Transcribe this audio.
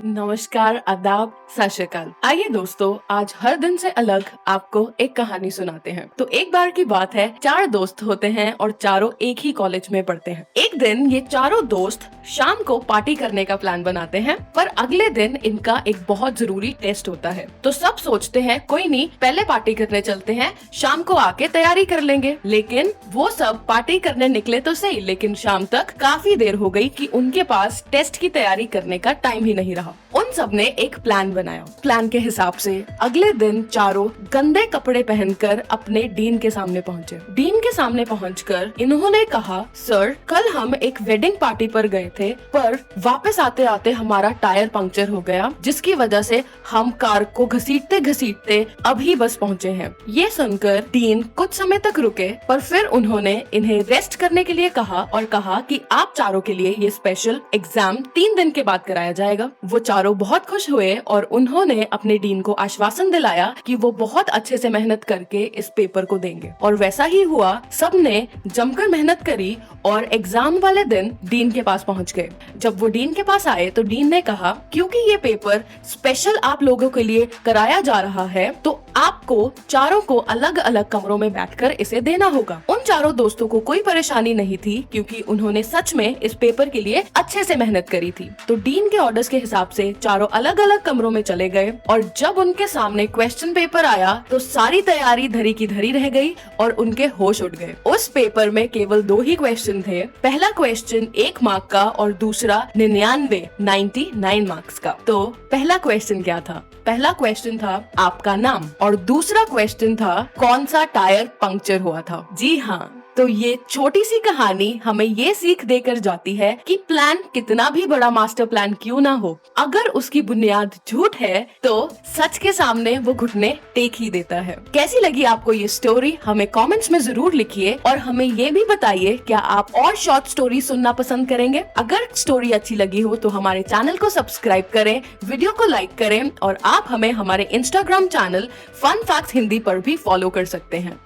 नमस्कार, आदाब, सत श्री अकाल। आइए दोस्तों, आज हर दिन से अलग आपको एक कहानी सुनाते हैं। तो एक बार की बात है, 4 दोस्त होते हैं और चारों एक ही कॉलेज में पढ़ते हैं। एक दिन ये चारों दोस्त शाम को पार्टी करने का प्लान बनाते हैं, पर अगले दिन इनका एक बहुत जरूरी टेस्ट होता है। तो सब सोचते हैं कोई नहीं, पहले पार्टी करने चलते हैं, शाम को आके तैयारी कर लेंगे। लेकिन वो सब पार्टी करने निकले तो सही, लेकिन शाम तक काफी देर हो गई कि उनके पास टेस्ट की तैयारी करने का टाइम ही नहीं रहा। उन सब ने एक प्लान बनाया। प्लान के हिसाब से अगले दिन चारों गंदे कपड़े पहनकर अपने डीन के सामने पहुंचे। डीन के सामने पहुंचकर इन्होंने कहा, सर, कल हम एक वेडिंग पार्टी पर गए थे, पर वापस आते आते हमारा टायर पंक्चर हो गया, जिसकी वजह से हम कार को घसीटते घसीटते अभी बस पहुंचे हैं। ये सुनकर डीन कुछ समय तक रुके, पर फिर उन्होंने इन्हें रेस्ट करने के लिए कहा और कहा कि आप चारों के लिए ये स्पेशल एग्जाम 3 दिन के बाद कराया जाएगा। वो चारों बहुत खुश हुए और उन्होंने अपने डीन को आश्वासन दिलाया कि वो बहुत अच्छे से मेहनत करके इस पेपर को देंगे। और वैसा ही हुआ। सबने जमकर मेहनत करी और एग्जाम वाले दिन डीन के पास पहुंच गए। जब वो डीन के पास आए तो डीन ने कहा, क्योंकि ये पेपर स्पेशल आप लोगों के लिए कराया जा रहा है, तो आपको चारों को अलग अलग कमरों में बैठकर इसे देना होगा। उन चारों दोस्तों को कोई परेशानी नहीं थी, क्योंकि उन्होंने सच में इस पेपर के लिए अच्छे से मेहनत करी थी। तो डीन के ऑर्डर्स के हिसाब से चारों अलग अलग कमरों में चले गए और जब उनके सामने क्वेश्चन पेपर आया तो सारी तैयारी धरी की धरी रह गई और उनके होश उड़ गए। उस पेपर में केवल 2 ही क्वेश्चन थे। पहला क्वेश्चन 1 मार्क का और दूसरा 99 मार्क्स का। तो पहला क्वेश्चन क्या था? पहला क्वेश्चन था आपका नाम और दूसरा क्वेश्चन था कौन सा टायर पंक्चर हुआ था। जी हाँ, तो ये छोटी सी कहानी हमें ये सीख देकर जाती है कि प्लान कितना भी बड़ा मास्टर प्लान क्यों ना हो, अगर उसकी बुनियाद झूठ है तो सच के सामने वो घुटने टेक ही देता है। कैसी लगी आपको ये स्टोरी? हमें कमेंट्स में जरूर लिखिए और हमें ये भी बताइए, क्या आप और शॉर्ट स्टोरी सुनना पसंद करेंगे? अगर स्टोरी अच्छी लगी हो तो हमारे चैनल को सब्सक्राइब करें, वीडियो को लाइक करें और आप हमें हमारे Instagram channel fun facts Hindi पर भी फॉलो कर सकते हैं।